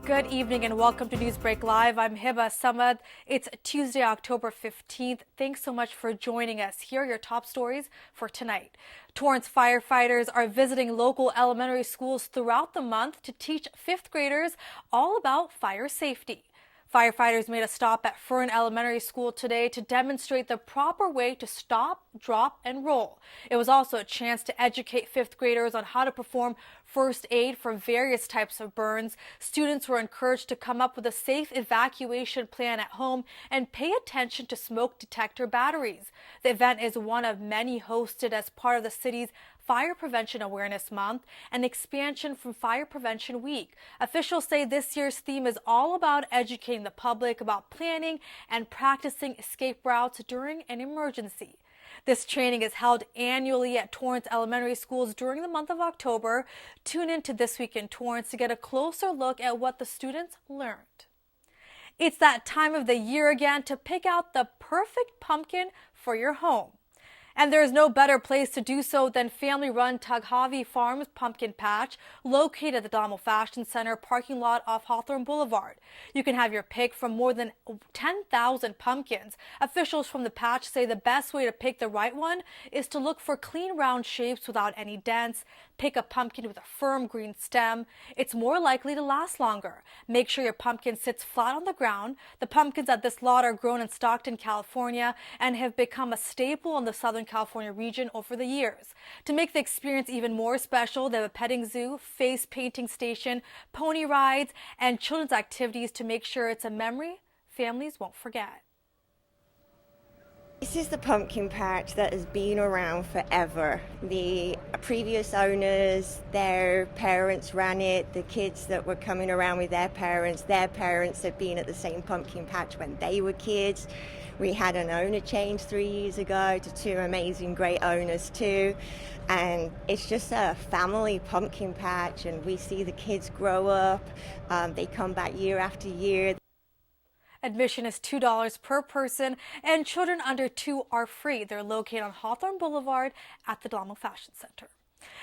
Good evening and welcome to NEWSBREAK Live. I'm Hiba Samad. It's Tuesday, October 15th. Thanks so much for joining us. Here are your top stories for tonight. Torrance firefighters are visiting local elementary schools throughout the month to teach fifth graders all about fire safety. Firefighters made a stop at Fern Elementary School today to demonstrate the proper way to stop, drop, and roll. It was also a chance to educate fifth graders on how to perform first aid for various types of burns. Students were encouraged to come up with a safe evacuation plan at home and pay attention to smoke detector batteries. The event is one of many hosted as part of the city's Fire Prevention Awareness Month, an expansion from Fire Prevention Week. Officials say this year's theme is all about educating the public about planning and practicing escape routes during an emergency. This training is held annually at Torrance Elementary Schools during the month of October. Tune in to This Week in Torrance to get a closer look at what the students learned. It's that time of the year again to pick out the perfect pumpkin for your home. And there is no better place to do so than family-run Tughavi Farms Pumpkin Patch, located at the Dalamo Fashion Center parking lot off Hawthorne Boulevard. You can have your pick from more than 10,000 pumpkins. Officials from the patch say the best way to pick the right one is to look for clean round shapes without any dents. Pick a pumpkin with a firm green stem. It's more likely to last longer. Make sure your pumpkin sits flat on the ground. The pumpkins at this lot are grown in Stockton, California, and have become a staple in the Southern California region over the years. To make the experience even more special, they have a petting zoo, face painting station, pony rides, and children's activities to make sure it's a memory families won't forget. This is the pumpkin patch that has been around forever. The previous owners, their parents ran it. The kids that were coming around with their parents had been at the same pumpkin patch when they were kids. We had an owner change 3 years ago to two amazing, great owners too. And it's just a family pumpkin patch, and we see the kids grow up. They come back year after year. Admission is $2 per person, and children under 2 are free. They're located on Hawthorne Boulevard at the Dalamo Fashion Center.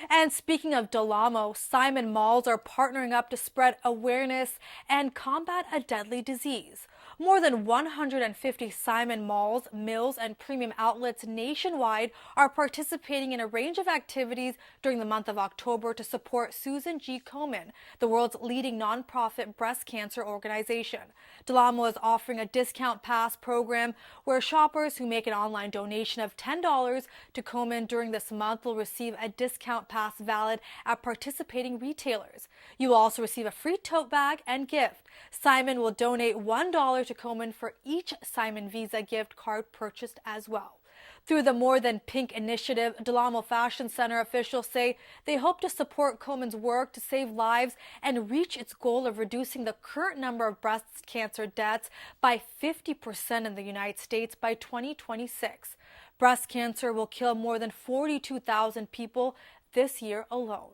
And speaking of Dalamo, Simon Malls are partnering up to spread awareness and combat a deadly disease. More than 150 Simon Malls, mills, and premium outlets nationwide are participating in a range of activities during the month of October to support Susan G. Komen, the world's leading nonprofit breast cancer organization. Dalamo is offering a discount pass program where shoppers who make an online donation of $10 to Komen during this month will receive a discount pass valid at participating retailers. You will also receive a free tote bag and gift. Simon will donate $1 to Komen for each Simon Visa gift card purchased as well. Through the More Than Pink initiative, Dalamo Fashion Center officials say they hope to support Komen's work to save lives and reach its goal of reducing the current number of breast cancer deaths by 50% in the United States by 2026. Breast cancer will kill more than 42,000 people this year alone.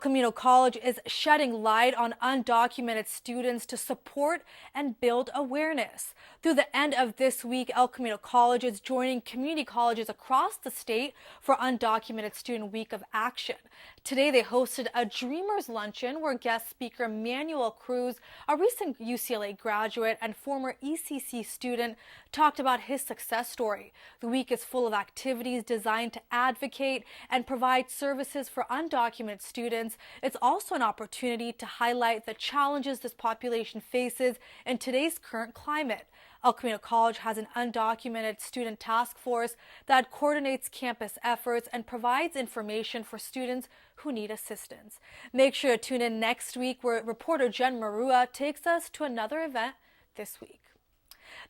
Camino College is shedding light on undocumented students to support and build awareness. Through the end of this week, Camino College is joining community colleges across the state for Undocumented Student Week of Action. Today, they hosted a Dreamers Luncheon where guest speaker Manuel Cruz, a recent UCLA graduate and former ECC student, talked about his success story. The week is full of activities designed to advocate and provide services for undocumented students. It's also an opportunity to highlight the challenges this population faces in today's current climate. Camino College has an undocumented student task force that coordinates campus efforts and provides information for students who need assistance. Make sure to tune in next week where reporter Jen Marua takes us to another event this week.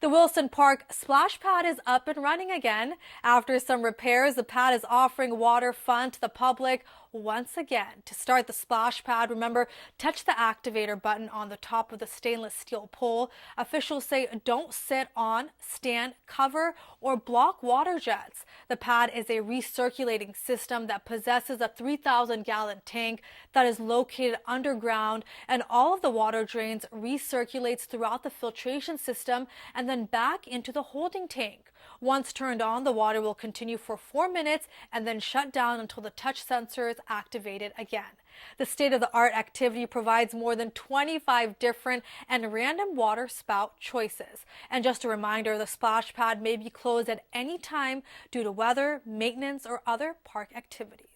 The Wilson Park splash pad is up and running again. After some repairs, the pad is offering water fun to the public once again. To start the splash pad, remember, touch the activator button on the top of the stainless steel pole. Officials say don't sit on, stand, cover, or block water jets. The pad is a recirculating system that possesses a 3,000-gallon tank that is located underground, and all of the water drains recirculates throughout the filtration system and then back into the holding tank. Once turned on, the water will continue for 4 minutes and then shut down until the touch sensor is activated again. The state-of-the-art activity provides more than 25 different and random water spout choices. And just a reminder, the splash pad may be closed at any time due to weather, maintenance, or other park activities.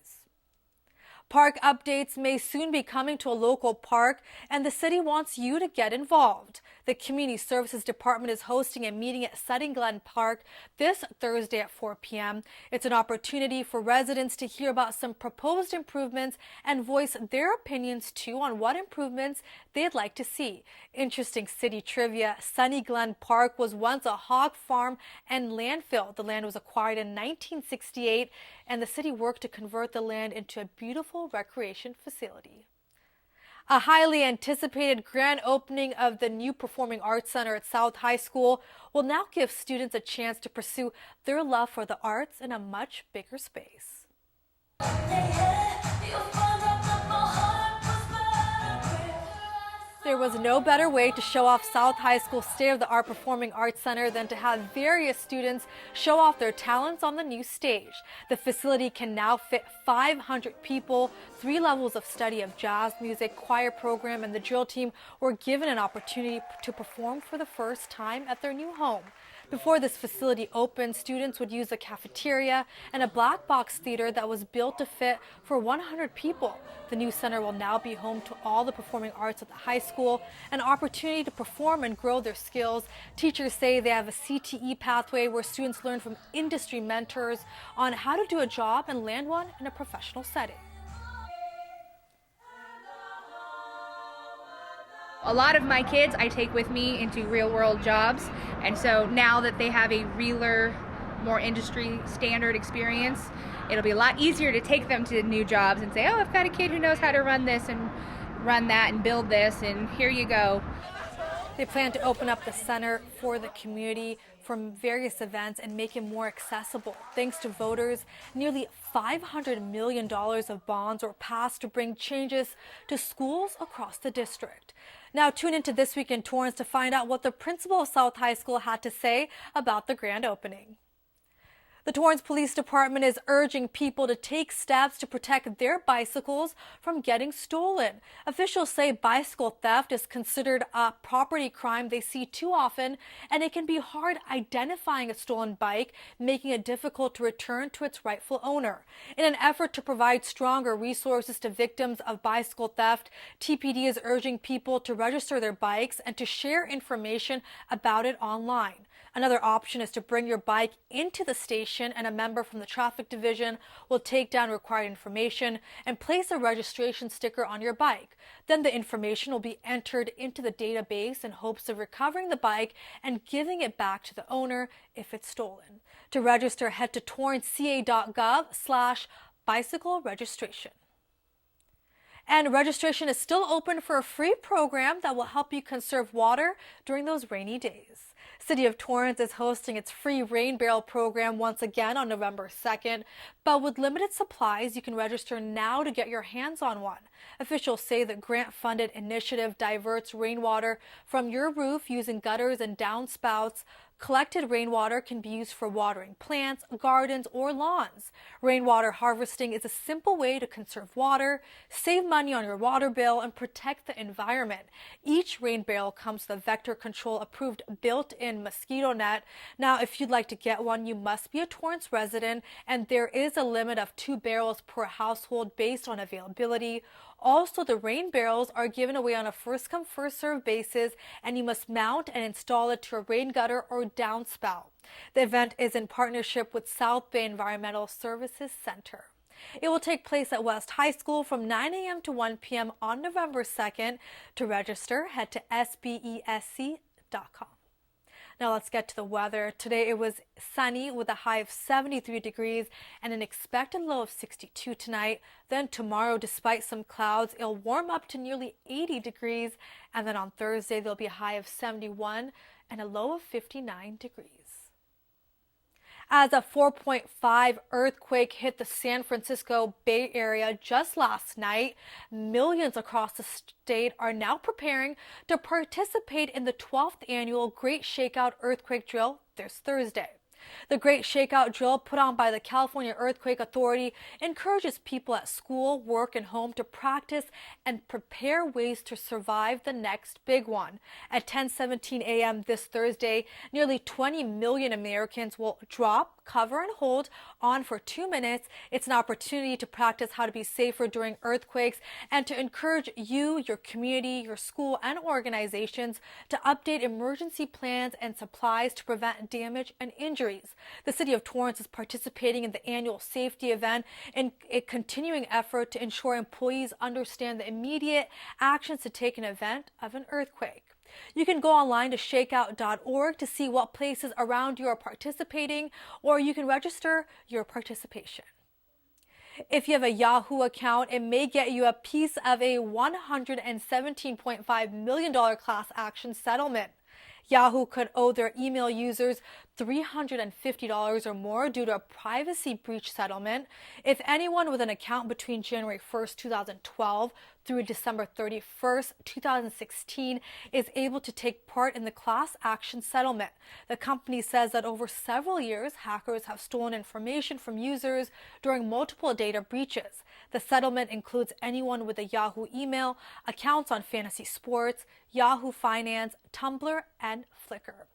Park updates may soon be coming to a local park, and the city wants you to get involved. The Community Services Department is hosting a meeting at Glen Park this Thursday at 4 p.m. It's an opportunity for residents to hear about some proposed improvements and voice their opinions too on what improvements they'd like to see. Interesting city trivia: Glen Park was once a hog farm and landfill. The land was acquired in 1968, and the city worked to convert the land into a beautiful recreation facility. A highly anticipated grand opening of the new Performing Arts Center at South High School will now give students a chance to pursue their love for the arts in a much bigger space. There was no better way to show off South High School's state-of-the-art Performing Arts Center than to have various students show off their talents on the new stage. The facility can now fit 500 people. 3 levels of study of jazz music, choir program, and the drill team were given an opportunity to perform for the first time at their new home. Before this facility opened, students would use a cafeteria and a black box theater that was built to fit for 100 people. The new center will now be home to all the performing arts at the high school, an opportunity to perform and grow their skills. Teachers say they have a CTE pathway where students learn from industry mentors on how to do a job and land one in a professional setting. A lot of my kids I take with me into real-world jobs, and so now that they have a realer, more industry standard experience, it'll be a lot easier to take them to new jobs and say, oh, I've got a kid who knows how to run this and run that and build this, and here you go. They plan to open up the center for the community from various events and make it more accessible. Thanks to voters, nearly $500 million of bonds were passed to bring changes to schools across the district. Now tune into This Week in Torrance to find out what the principal of South High School had to say about the grand opening. The Torrance Police Department is urging people to take steps to protect their bicycles from getting stolen. Officials say bicycle theft is considered a property crime they see too often, and it can be hard identifying a stolen bike, making it difficult to return to its rightful owner. In an effort to provide stronger resources to victims of bicycle theft, TPD is urging people to register their bikes and to share information about it online. Another option is to bring your bike into the station, and a member from the traffic division will take down required information and place a registration sticker on your bike. Then the information will be entered into the database in hopes of recovering the bike and giving it back to the owner if it's stolen. To register, head to torranceca.gov/bicycle registration. And registration is still open for a free program that will help you conserve water during those rainy days. City of Torrance is hosting its free rain barrel program once again on November 2nd, but with limited supplies, you can register now to get your hands on one. Officials say the grant-funded initiative diverts rainwater from your roof using gutters and downspouts. Collected rainwater can be used for watering plants, gardens, or lawns. Rainwater harvesting is a simple way to conserve water, save money on your water bill, and protect the environment. Each rain barrel comes with a vector control approved built-in mosquito net. Now, if you'd like to get one, you must be a Torrance resident, and there is a limit of 2 barrels per household based on availability. Also, the rain barrels are given away on a first-come, first-served basis, and you must mount and install it to a rain gutter or downspout. The event is in partnership with South Bay Environmental Services Center. It will take place at West High School from 9 a.m. to 1 p.m. on November 2nd. To register, head to sbesc.com. Now let's get to the weather. Today it was sunny with a high of 73 degrees and an expected low of 62 tonight. Then tomorrow, despite some clouds, it'll warm up to nearly 80 degrees. And then on Thursday, there'll be a high of 71 and a low of 59 degrees. As a 4.5 earthquake hit the San Francisco Bay Area just last night, millions across the state are now preparing to participate in the 12th annual Great Shakeout earthquake drill this Thursday. The Great Shakeout drill put on by the California Earthquake Authority encourages people at school, work, and home to practice and prepare ways to survive the next big one. At 10:17 a.m. this Thursday, nearly 20 million Americans will drop, cover, and hold on for 2 minutes. It's an opportunity to practice how to be safer during earthquakes and to encourage you, your community, your school, and organizations to update emergency plans and supplies to prevent damage and injuries. The city of Torrance is participating in the annual safety event in a continuing effort to ensure employees understand the immediate actions to take in event of an earthquake. You can go online to shakeout.org to see what places around you are participating, or you can register your participation. If you have a Yahoo account, it may get you a piece of a $117.5 million class action settlement. Yahoo could owe their email users $350 or more due to a privacy breach settlement. If anyone with an account between January 1st, 2012 through December 31st, 2016 is able to take part in the class action settlement. The company says that over several years, hackers have stolen information from users during multiple data breaches. The settlement includes anyone with a Yahoo email, accounts on Fantasy Sports, Yahoo Finance, Tumblr, and Flickr.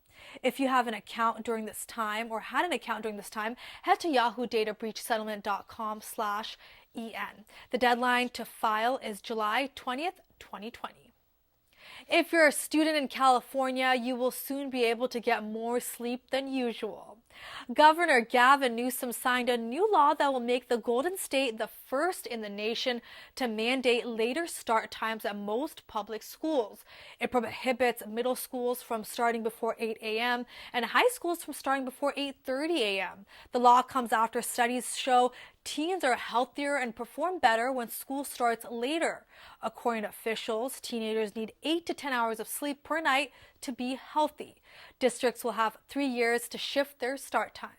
If you have an account during this time or had an account during this time, head to yahoodataBreachSettlement.com/EN. The deadline to file is July 20th, 2020. If you're a student in California, you will soon be able to get more sleep than usual. Governor Gavin Newsom signed a new law that will make the Golden State the first in the nation to mandate later start times at most public schools. It prohibits middle schools from starting before 8 a.m. and high schools from starting before 8:30 a.m. The law comes after studies show teens are healthier and perform better when school starts later. According to officials, teenagers need 8 to 10 hours of sleep per night to be healthy. Districts will have 3 years to shift their start times.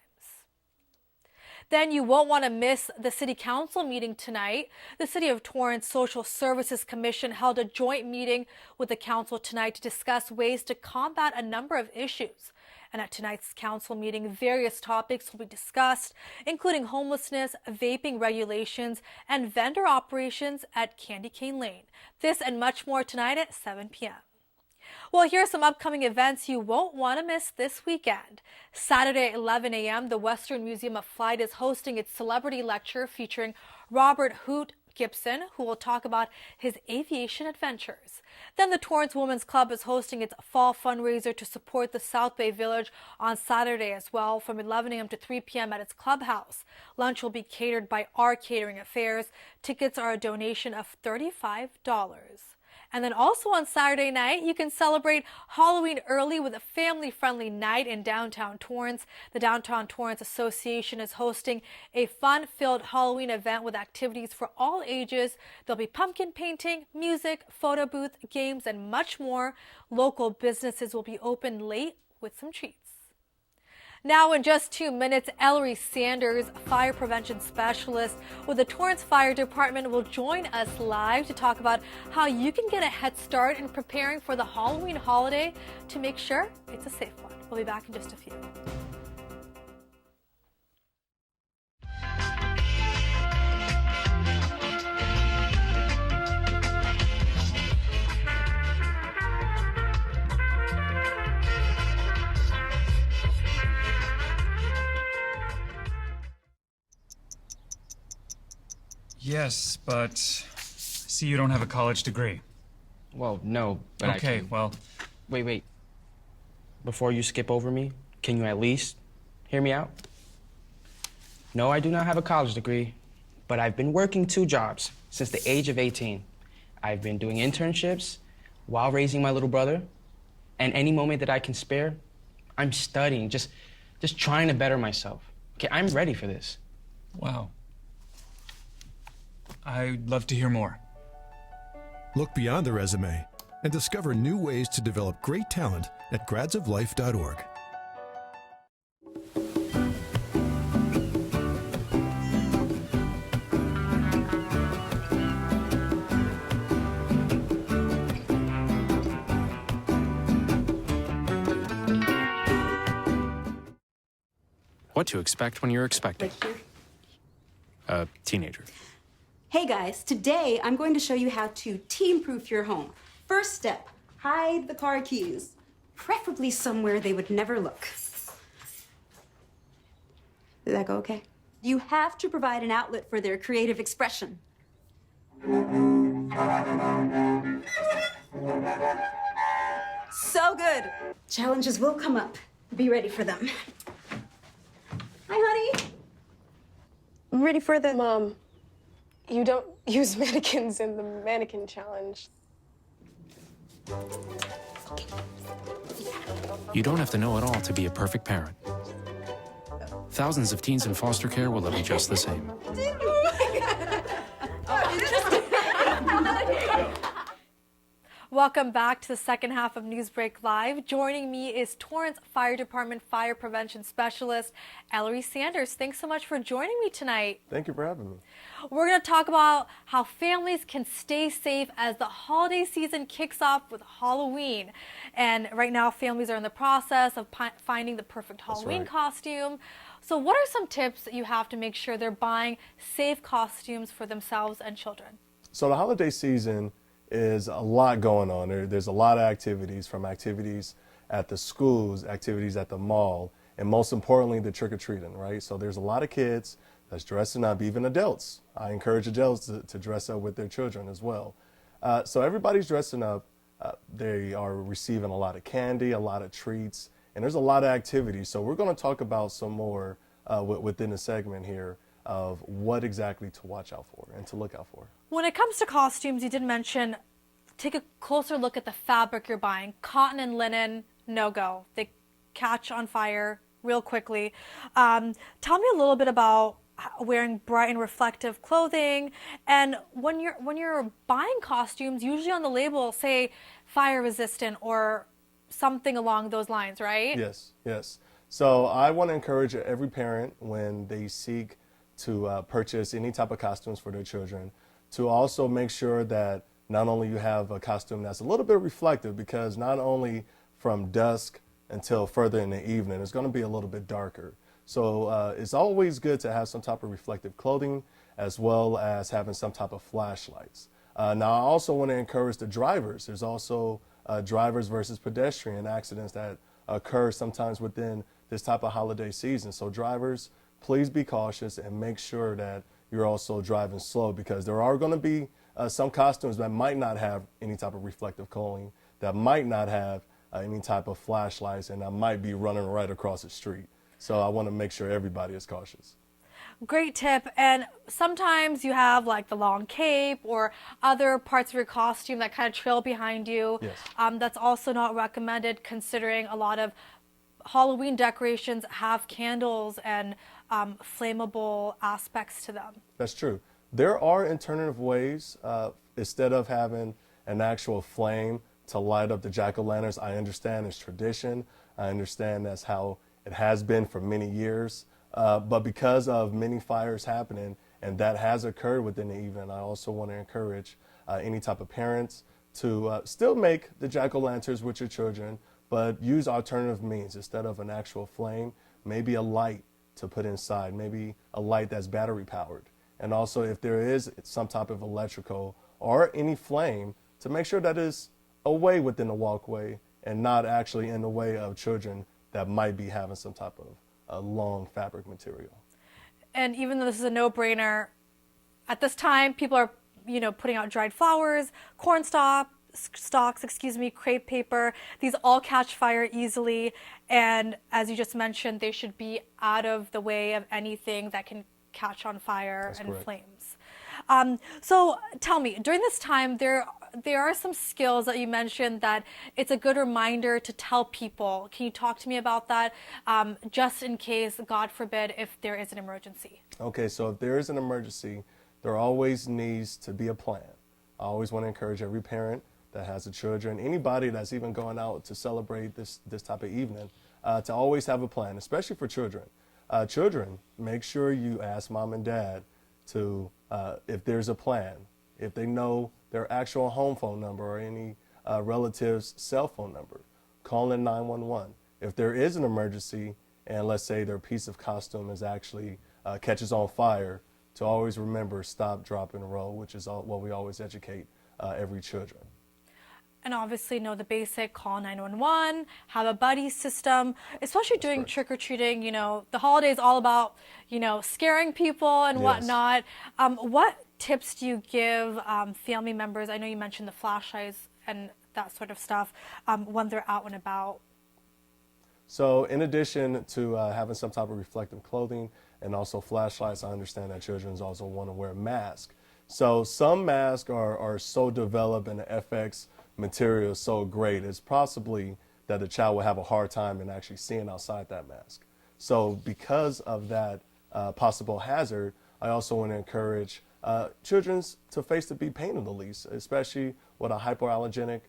Then you won't want to miss the City Council meeting tonight. The City of Torrance Social Services Commission held a joint meeting with the council tonight to discuss ways to combat a number of issues. And at tonight's council meeting, various topics will be discussed, including homelessness, vaping regulations, and vendor operations at Candy Cane Lane. This and much more tonight at 7 p.m. Well, here are some upcoming events you won't want to miss this weekend. Saturday at 11 a.m., the Western Museum of Flight is hosting its celebrity lecture featuring Robert Hoot Gibson, who will talk about his aviation adventures. Then the Torrance Women's Club is hosting its fall fundraiser to support the South Bay Village on Saturday as well, from 11 a.m. to 3 p.m. at its clubhouse. Lunch will be catered by Our Catering Affairs. Tickets are a donation of $35. And then also on Saturday night, you can celebrate Halloween early with a family-friendly night in downtown Torrance. The Downtown Torrance Association is hosting a fun-filled Halloween event with activities for all ages. There'll be pumpkin painting, music, photo booth, games, and much more. Local businesses will be open late with some treats. Now, in just 2 minutes, Ellery Sanders, fire prevention specialist with the Torrance Fire Department, will join us live to talk about how you can get a head start in preparing for the Halloween holiday to make sure it's a safe one. We'll be back in just a few. Yes, but I see you don't have a college degree. Well, no, but okay, well... Wait. Before you skip over me, can you at least hear me out? No, I do not have a college degree, but I've been working 2 jobs since the age of 18. I've been doing internships while raising my little brother, and any moment that I can spare, I'm studying, just trying to better myself. Okay, I'm ready for this. Wow. I'd love to hear more. Look beyond the resume and discover new ways to develop great talent at gradsoflife.org. what to expect when you're expecting a teenager. Hey guys, today I'm going to show you how to teen-proof your home. First step, hide the car keys, preferably somewhere they would never look. Did that go okay? You have to provide an outlet for their creative expression. So good. Challenges will come up. Be ready for them. Hi, honey. I'm ready for the... Mom, you don't use mannequins in the mannequin challenge. You don't have to know it all to be a perfect parent. Thousands of teens in foster care will love you just the same. Welcome back to the second half of Newsbreak Live. Joining me is Torrance Fire Department Fire Prevention Specialist, Ellery Sanders. Thanks so much for joining me tonight. Thank you for having me. We're going to talk about how families can stay safe as the holiday season kicks off with Halloween. And right now, families are in the process of finding the perfect Halloween costume. So what are some tips that you have to make sure they're buying safe costumes for themselves and children? So the holiday season is a lot going on. There's a lot of activities, from activities at the schools, activities at the mall, and most importantly, the trick-or-treating, right? So there's a lot of kids that's dressing up, even adults. I encourage adults to dress up with their children as well. So everybody's dressing up. They are receiving a lot of candy, a lot of treats, and there's a lot of activities. So we're going to talk about some more within the segment here of what exactly to watch out for and to look out for. When it comes to costumes, you did mention, take a closer look at the fabric you're buying. Cotton and linen, no go. They catch on fire real quickly. Tell me a little bit about wearing bright and reflective clothing. And when you're buying costumes, usually on the label it'll say fire resistant or something along those lines, right? Yes, yes. So I want to encourage every parent, when they seek to purchase any type of costumes for their children, to also make sure that not only you have a costume that's a little bit reflective, because not only from dusk until further in the evening, it's going to be a little bit darker. So it's always good to have some type of reflective clothing, as well as having some type of flashlights. Now, I also want to encourage the drivers. There's also drivers versus pedestrian accidents that occur sometimes within this type of holiday season. So drivers, please be cautious and make sure that you're also driving slow, because there are going to be some costumes that might not have any type of reflective clothing, that might not have any type of flashlights, and that might be running right across the street. So I want to make sure everybody is cautious. Great tip. And sometimes you have like the long cape or other parts of your costume that kind of trail behind you. Yes. That's also not recommended, considering a lot of Halloween decorations have candles and flammable aspects to them. That's true. There are alternative ways, instead of having an actual flame to light up the jack-o'-lanterns. I understand it's tradition. I understand that's how it has been for many years. But because of many fires happening, and that has occurred within the evening, I also want to encourage any type of parents to still make the jack-o'-lanterns with your children, but use alternative means. Instead of an actual flame, maybe a light to put inside, maybe a light that's battery powered. And also, if there is some type of electrical or any flame, to make sure that is away within the walkway and not actually in the way of children that might be having some type of a long fabric material. And even though this is a no-brainer, at this time people are, putting out dried flowers, corn stalks, crepe paper. These all catch fire easily, and as you just mentioned, they should be out of the way of anything that can catch on fire. That's and correct. Flames. So tell me, during this time, there are some skills that you mentioned that it's a good reminder to tell people. Can you talk to me about that, just in case, God forbid, if there is an emergency? Okay, so if there is an emergency, there always needs to be a plan. I always want to encourage every parent that has a children, anybody that's even going out to celebrate this type of evening, to always have a plan, especially for children. Children, make sure you ask mom and dad to, if there's a plan, if they know their actual home phone number or any relative's cell phone number, call in 911. If there is an emergency and let's say their piece of costume is actually catches on fire, to always remember stop, drop, and roll, which is what we always educate every children. And obviously know the basic, call 911, have a buddy system, especially during trick-or-treating. You know, the holiday is all about, you know, scaring people and whatnot. What tips do you give family members? I know you mentioned the flashlights and that sort of stuff when they're out and about. So in addition to having some type of reflective clothing and also flashlights, I understand that children also want to wear a mask. So some masks are so developed and the FX material is so great, it's possibly that the child will have a hard time in actually seeing outside that mask. So because of that possible hazard, I also want to encourage children to face to be painted the least, especially with a hypoallergenic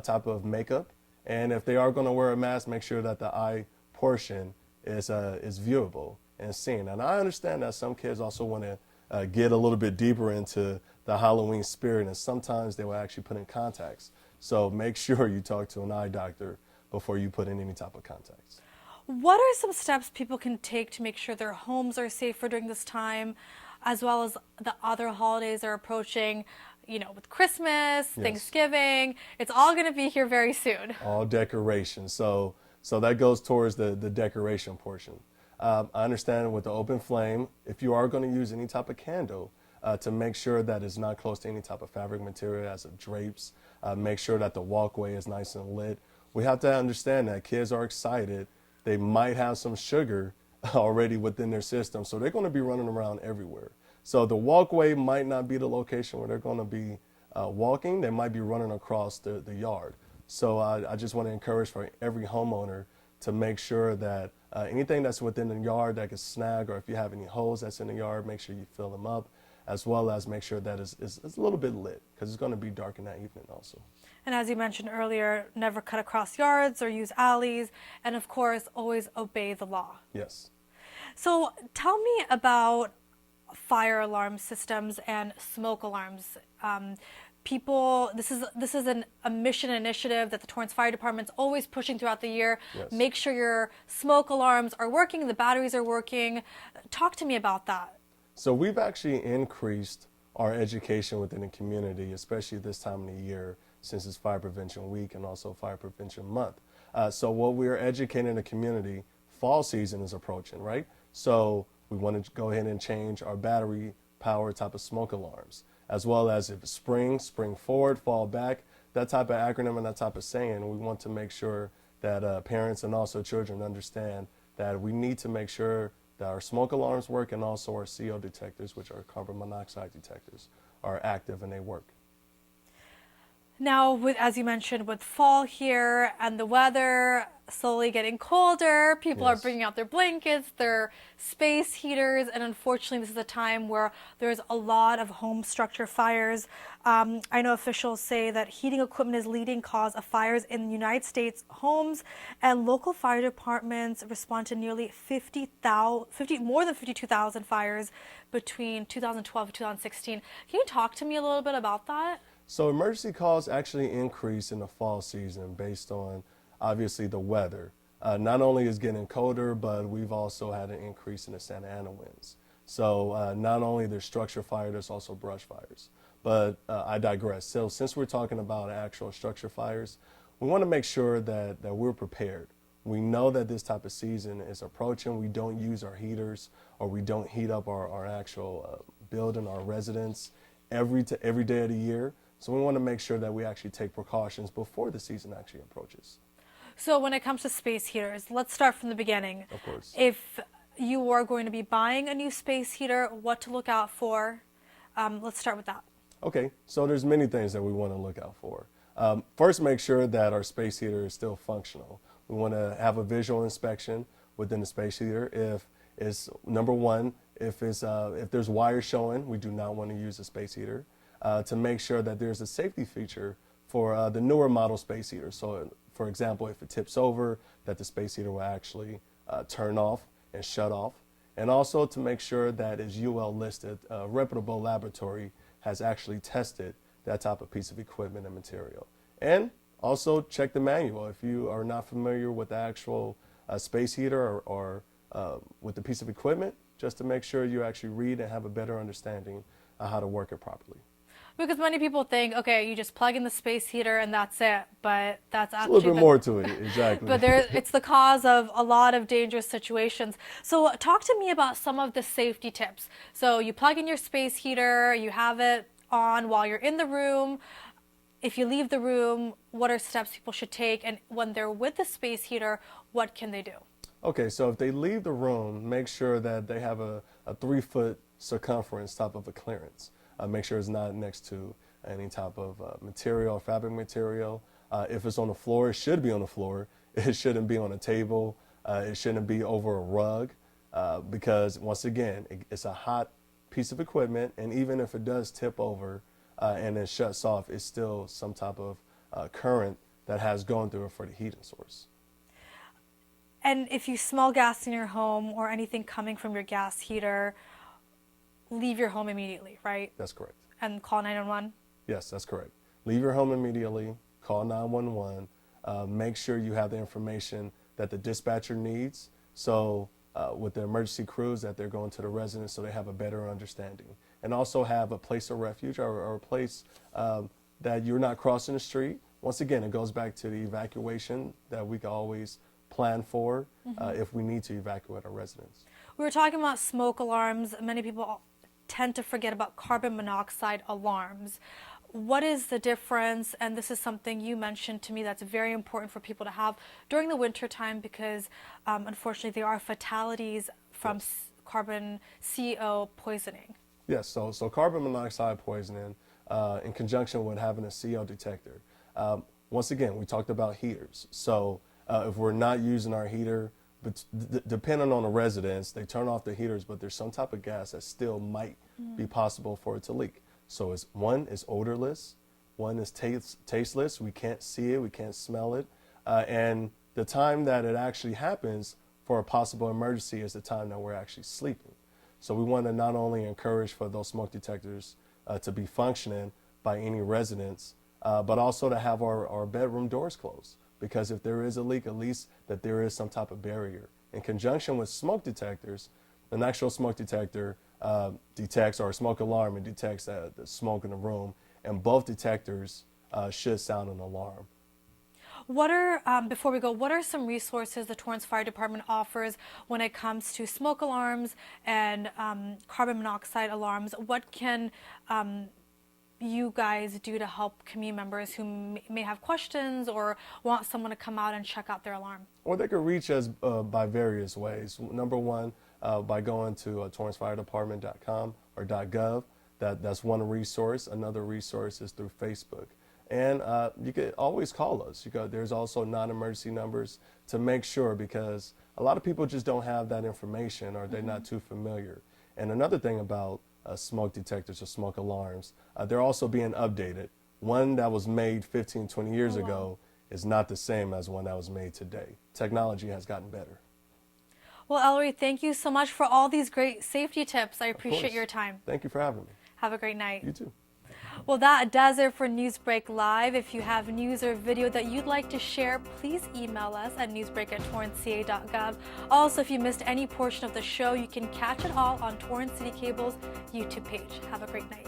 type of makeup. And if they are going to wear a mask, make sure that the eye portion is viewable and seen. And I understand that some kids also want to get a little bit deeper into the Halloween spirit, and sometimes they will actually put in contacts. So make sure you talk to an eye doctor before you put in any type of contacts. What are some steps people can take to make sure their homes are safer during this time, as well as the other holidays are approaching, you know, with Christmas, Thanksgiving? It's all going to be here very soon. All decorations. So that goes towards the decoration portion. I understand with the open flame, if you are going to use any type of candle, to make sure that it's not close to any type of fabric material as of drapes, make sure that the walkway is nice and lit. We have to understand that kids are excited. They might have some sugar already within their system, so they're going to be running around everywhere. So the walkway might not be the location where they're going to be walking. They might be running across the yard. So I just want to encourage for every homeowner to make sure that anything that's within the yard that can snag, or if you have any holes that's in the yard, make sure you fill them up, as well as make sure that it's a little bit lit, because it's going to be dark in that evening also. And as you mentioned earlier, never cut across yards or use alleys, and of course, always obey the law. Yes. So tell me about fire alarm systems and smoke alarms. This is a mission initiative that the Torrance Fire Department's always pushing throughout the year. Yes. Make sure your smoke alarms are working, the batteries are working. Talk to me about that. So we've actually increased our education within the community, especially this time of the year, since it's Fire Prevention Week and also Fire Prevention Month. So what we're educating the community, fall season is approaching, right? So we want to go ahead and change our battery power type of smoke alarms, as well as if it's spring forward, fall back, that type of acronym and that type of saying. We want to make sure that parents and also children understand that we need to make sure that our smoke alarms work, and also our CO detectors, which are carbon monoxide detectors, are active and they work. Now, as you mentioned, with fall here and the weather slowly getting colder, people are bringing out their blankets, their space heaters, and unfortunately this is a time where there's a lot of home structure fires. I know officials say that heating equipment is leading cause of fires in the United States homes, and local fire departments respond to nearly more than 52,000 fires between 2012 and 2016. Can you talk to me a little bit about that? So emergency calls actually increase in the fall season based on, obviously, the weather. Not only is it getting colder, but we've also had an increase in the Santa Ana winds. So not only there's structure fire, there's also brush fires. But I digress. So since we're talking about actual structure fires, we want to make sure that we're prepared. We know that this type of season is approaching. We don't use our heaters, or we don't heat up our actual building, our residence, every day of the year. So we want to make sure that we actually take precautions before the season actually approaches. So when it comes to space heaters, let's start from the beginning. Of course. If you are going to be buying a new space heater, what to look out for? Let's start with that. Okay, so there's many things that we want to look out for. First, make sure that our space heater is still functional. We want to have a visual inspection within the space heater. If it's number one, if there's wires showing, we do not want to use a space heater. To make sure that there's a safety feature for the newer model space heater. So, for example, if it tips over, that the space heater will actually turn off and shut off. And also to make sure that it's UL listed, a reputable laboratory has actually tested that type of piece of equipment and material. And also check the manual. If you are not familiar with the actual a space heater or with a piece of equipment, just to make sure you actually read and have a better understanding of how to work it properly. Because many people think, okay, you just plug in the space heater and that's it, but that's actually a little bit more to it, exactly. But it's the cause of a lot of dangerous situations. So talk to me about some of the safety tips. So you plug in your space heater, you have it on while you're in the room. If you leave the room, what are steps people should take? And when they're with the space heater, what can they do? Okay, so if they leave the room, make sure that they have a 3-foot circumference type of a clearance. Make sure it's not next to any type of material, fabric material. If it's on the floor, it should be on the floor. It shouldn't be on a table. It shouldn't be over a rug because, once again, it's a hot piece of equipment, and even if it does tip over and it shuts off, it's still some type of current that has gone through it for the heating source. And if you smell gas in your home or anything coming from your gas heater, leave your home immediately, right? That's correct. And call 911? Yes, that's correct. Leave your home immediately, call 911, make sure you have the information that the dispatcher needs. So with the emergency crews that they're going to the residents so they have a better understanding. And also have a place of refuge or a place that you're not crossing the street. Once again, it goes back to the evacuation that we can always plan for if we need to evacuate our residents. We were talking about smoke alarms. Many people tend to forget about carbon monoxide alarms. What is the difference? And this is something you mentioned to me that's very important for people to have during the winter time because unfortunately there are fatalities from carbon CO poisoning. Yes, so carbon monoxide poisoning in conjunction with having a CO detector. Once again, we talked about heaters. So if we're not using our heater, but depending on the residents, they turn off the heaters, but there's some type of gas that still might be possible for it to leak. So one is odorless, one is tasteless. We can't see it, we can't smell it. And the time that it actually happens for a possible emergency is the time that we're actually sleeping. So we want to not only encourage for those smoke detectors to be functioning by any residents, but also to have our bedroom doors closed. Because if there is a leak, at least that there is some type of barrier. In conjunction with smoke detectors, an actual smoke detector detects, or a smoke alarm, it detects the smoke in the room, and both detectors should sound an alarm. What are, before we go, what are some resources the Torrance Fire Department offers when it comes to smoke alarms and carbon monoxide alarms? What can you guys do to help community members who may have questions or want someone to come out and check out their alarm? Or they could reach us by various ways. Number one, by going to torrancefiredepartment.com or .gov. That's one resource. Another resource is through Facebook. And you could always call us. There's also non-emergency numbers to make sure, because a lot of people just don't have that information or they're not too familiar. And another thing about smoke detectors or smoke alarms, they're also being updated. One that was made 15, 20 years ago is not the same as one that was made today. Technology has gotten better. Well, Ellery, thank you so much for all these great safety tips. I appreciate your time. Thank you for having me. Have a great night. You too. Well, that does it for NEWSBREAK Live. If you have news or video that you'd like to share, please email us at newsbreak@torranceca.gov. Also, if you missed any portion of the show, you can catch it all on Torrance City Cable's YouTube page. Have a great night.